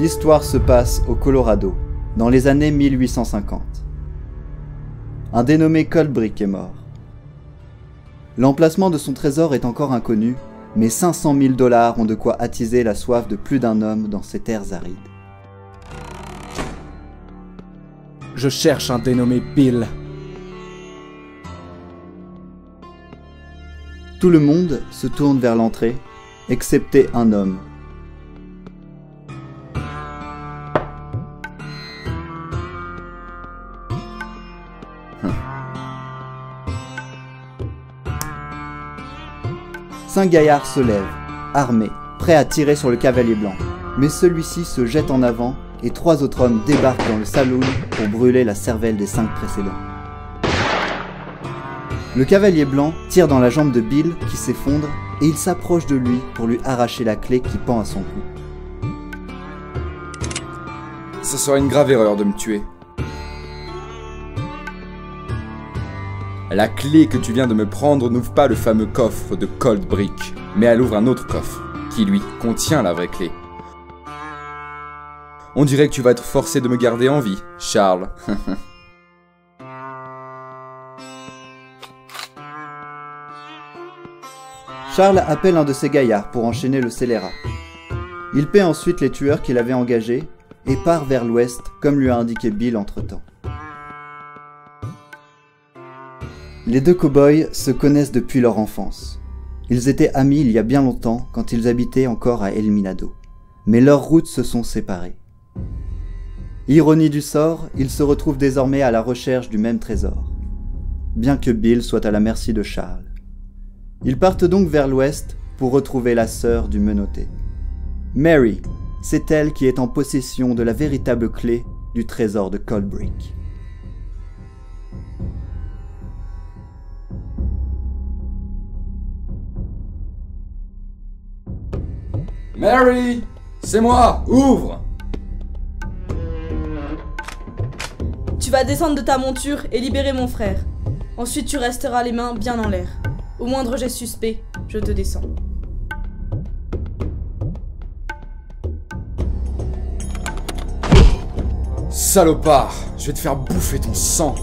L'histoire se passe au Colorado, dans les années 1850. Un dénommé Coldbrick est mort. L'emplacement de son trésor est encore inconnu, mais 500 000 $ ont de quoi attiser la soif de plus d'un homme dans ces terres arides. Je cherche un dénommé Bill. Tout le monde se tourne vers l'entrée, excepté un homme. Cinq gaillards se lèvent, armés, prêts à tirer sur le cavalier blanc. Mais celui-ci se jette en avant et 3 autres hommes débarquent dans le saloon pour brûler la cervelle des 5 précédents. Le cavalier blanc tire dans la jambe de Bill qui s'effondre et il s'approche de lui pour lui arracher la clé qui pend à son cou. Ce serait une grave erreur de me tuer. La clé que tu viens de me prendre n'ouvre pas le fameux coffre de Coldbrick, mais elle ouvre un autre coffre, qui lui contient la vraie clé. On dirait que tu vas être forcé de me garder en vie, Charles. Charles appelle un de ses gaillards pour enchaîner le scélérat. Il paie ensuite les tueurs qu'il avait engagés et part vers l'ouest comme lui a indiqué Bill entre-temps. Les 2 cow-boys se connaissent depuis leur enfance. Ils étaient amis il y a bien longtemps quand ils habitaient encore à El Minado. Mais leurs routes se sont séparées. Ironie du sort, ils se retrouvent désormais à la recherche du même trésor. Bien que Bill soit à la merci de Charles. Ils partent donc vers l'ouest pour retrouver la sœur du menotté. Mary, c'est elle qui est en possession de la véritable clé du trésor de Coldbrick. Mary, c'est moi, ouvre! Tu vas descendre de ta monture et libérer mon frère. Ensuite tu resteras les mains bien en l'air. Au moindre geste suspect, je te descends. Salopard, je vais te faire bouffer ton sang.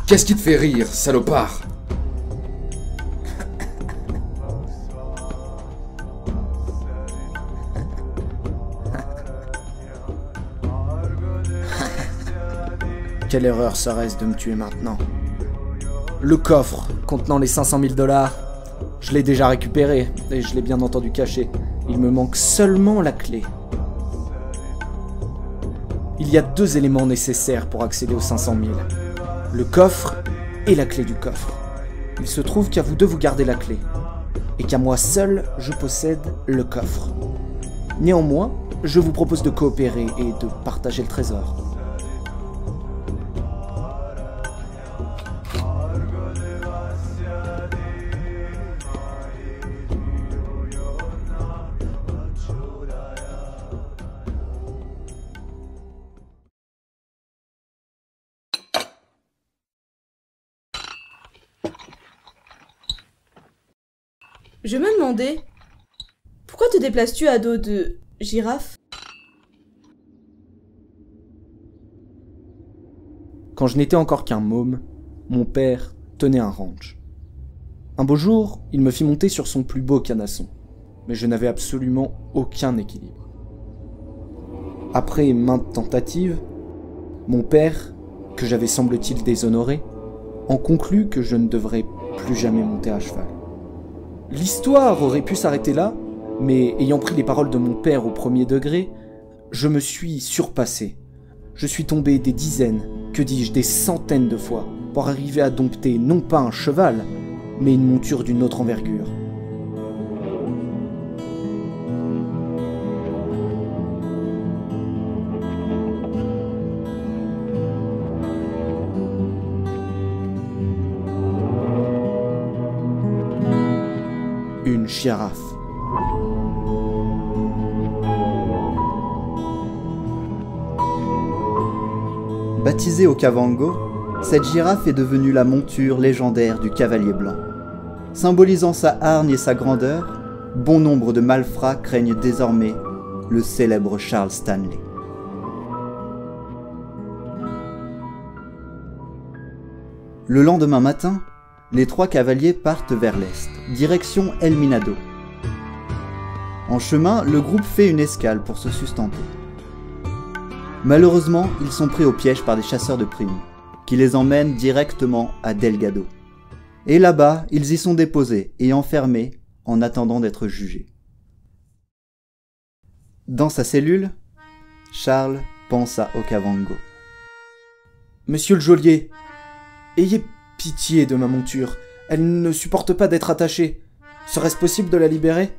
Qu'est-ce qui te fait rire, salopard? Quelle erreur serait-ce de me tuer maintenant? Le coffre contenant les 500 000 $, je l'ai déjà récupéré et je l'ai bien entendu caché. Il me manque seulement la clé. Il y a 2 éléments nécessaires pour accéder aux 500 000. Le coffre et la clé du coffre. Il se trouve qu'à vous 2 vous gardez la clé, et qu'à moi seul je possède le coffre. Néanmoins, je vous propose de coopérer et de partager le trésor. Je me demandais, pourquoi te déplaces-tu à dos de girafe? Quand je n'étais encore qu'un môme, mon père tenait un ranch. Un beau jour, il me fit monter sur son plus beau canasson, mais je n'avais absolument aucun équilibre. Après maintes tentatives, mon père, que j'avais semble-t-il déshonoré, en conclut que je ne devrais plus jamais monter à cheval. L'histoire aurait pu s'arrêter là, mais ayant pris les paroles de mon père au premier degré, je me suis surpassé. Je suis tombé des dizaines, que dis-je, des centaines de fois, pour arriver à dompter non pas un cheval, mais une monture d'une autre envergure. Une girafe. Baptisé Okavango, cette girafe est devenue la monture légendaire du cavalier blanc. Symbolisant sa hargne et sa grandeur, bon nombre de malfrats craignent désormais le célèbre Charles Stanley. Le lendemain matin, les 3 cavaliers partent vers l'est, direction El Minado. En chemin, le groupe fait une escale pour se sustenter. Malheureusement, ils sont pris au piège par des chasseurs de primes, qui les emmènent directement à Delgado. Et là-bas, ils y sont déposés et enfermés en attendant d'être jugés. Dans sa cellule, Charles pense à Okavango. « Monsieur le geôlier, ayez pitié de ma monture. Elle ne supporte pas d'être attachée. Serait-ce possible de la libérer ?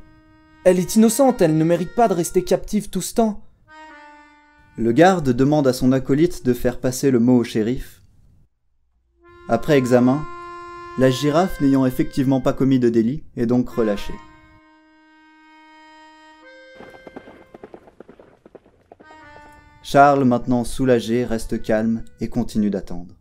Elle est innocente, elle ne mérite pas de rester captive tout ce temps. » Le garde demande à son acolyte de faire passer le mot au shérif. Après examen, la girafe n'ayant effectivement pas commis de délit est donc relâchée. Charles, maintenant soulagé, reste calme et continue d'attendre.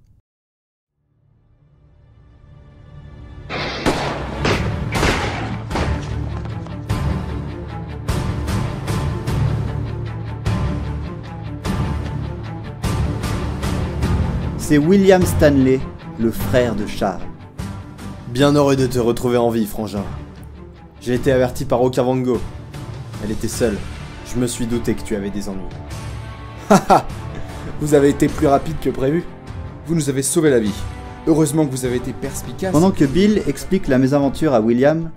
C'est William Stanley, le frère de Charles. Bien heureux de te retrouver en vie, frangin. J'ai été averti par Okavango. Elle était seule. Je me suis douté que tu avais des ennuis. Haha, vous avez été plus rapide que prévu. Vous nous avez sauvé la vie. Heureusement que vous avez été perspicace. Pendant que Bill explique la mésaventure à William,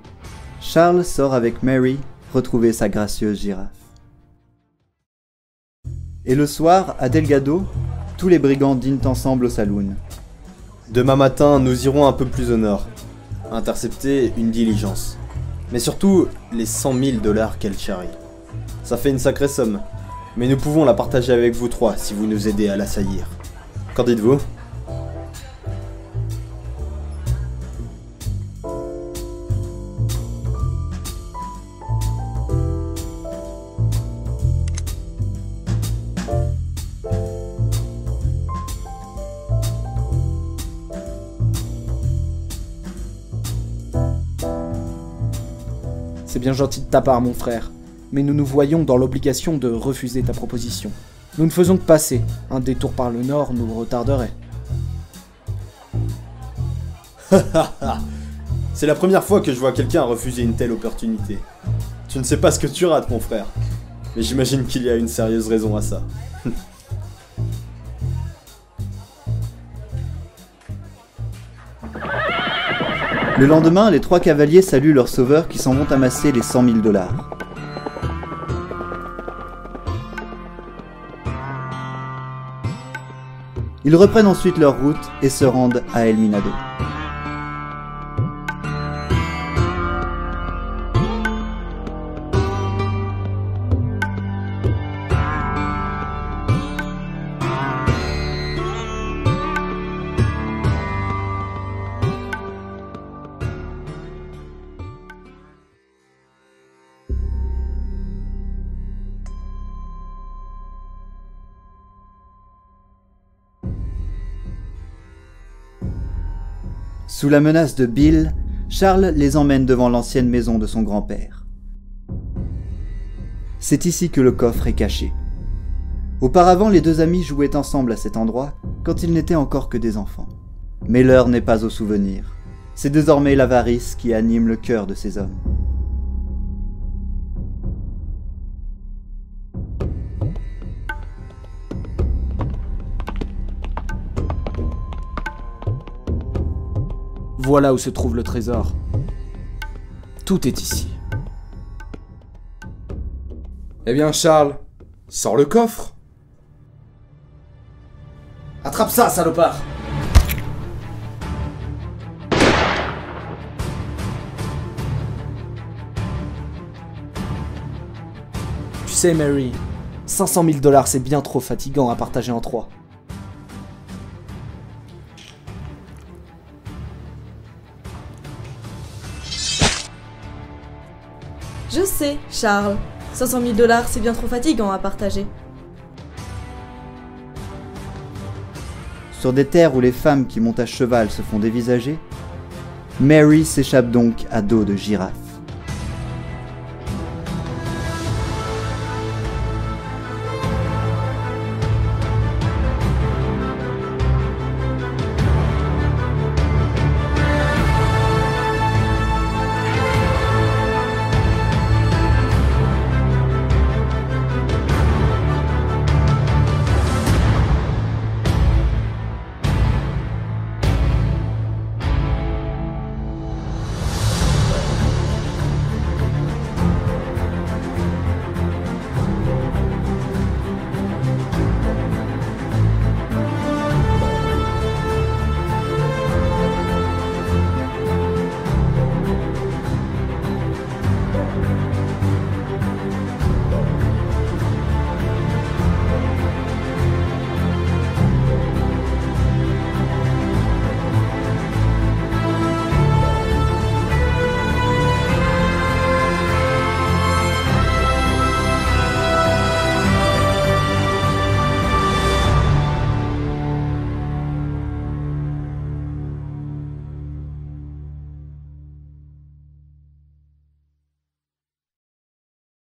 Charles sort avec Mary retrouver sa gracieuse girafe. Et le soir, à Delgado, tous les brigands dînent ensemble au saloon. Demain matin, nous irons un peu plus au nord. Intercepter une diligence. Mais surtout, les 100 000 $ qu'elle charrie. Ça fait une sacrée somme. Mais nous pouvons la partager avec vous 3 si vous nous aidez à l'assaillir. Qu'en dites-vous ? C'est bien gentil de ta part, mon frère, mais nous nous voyons dans l'obligation de refuser ta proposition. Nous ne faisons que passer. Un détour par le nord nous retarderait. C'est la première fois que je vois quelqu'un refuser une telle opportunité. Tu ne sais pas ce que tu rates, mon frère. Mais j'imagine qu'il y a une sérieuse raison à ça. Le lendemain, les 3 cavaliers saluent leur sauveur qui s'en vont amasser les 100 000 $. Ils reprennent ensuite leur route et se rendent à El Minado. Sous la menace de Bill, Charles les emmène devant l'ancienne maison de son grand-père. C'est ici que le coffre est caché. Auparavant, les 2 amis jouaient ensemble à cet endroit quand ils n'étaient encore que des enfants. Mais l'heure n'est pas au souvenir. C'est désormais l'avarice qui anime le cœur de ces hommes. Voilà où se trouve le trésor. Tout est ici. Eh bien, Charles, sors le coffre. Attrape ça, salopard! Tu sais, Mary, 500 000 $ c'est bien trop fatigant à partager en 3. Je sais, Charles. 500 000 $ c'est bien trop fatigant à partager. sur des terres où les femmes qui montent à cheval se font dévisager, Mary s'échappe donc à dos de girafe.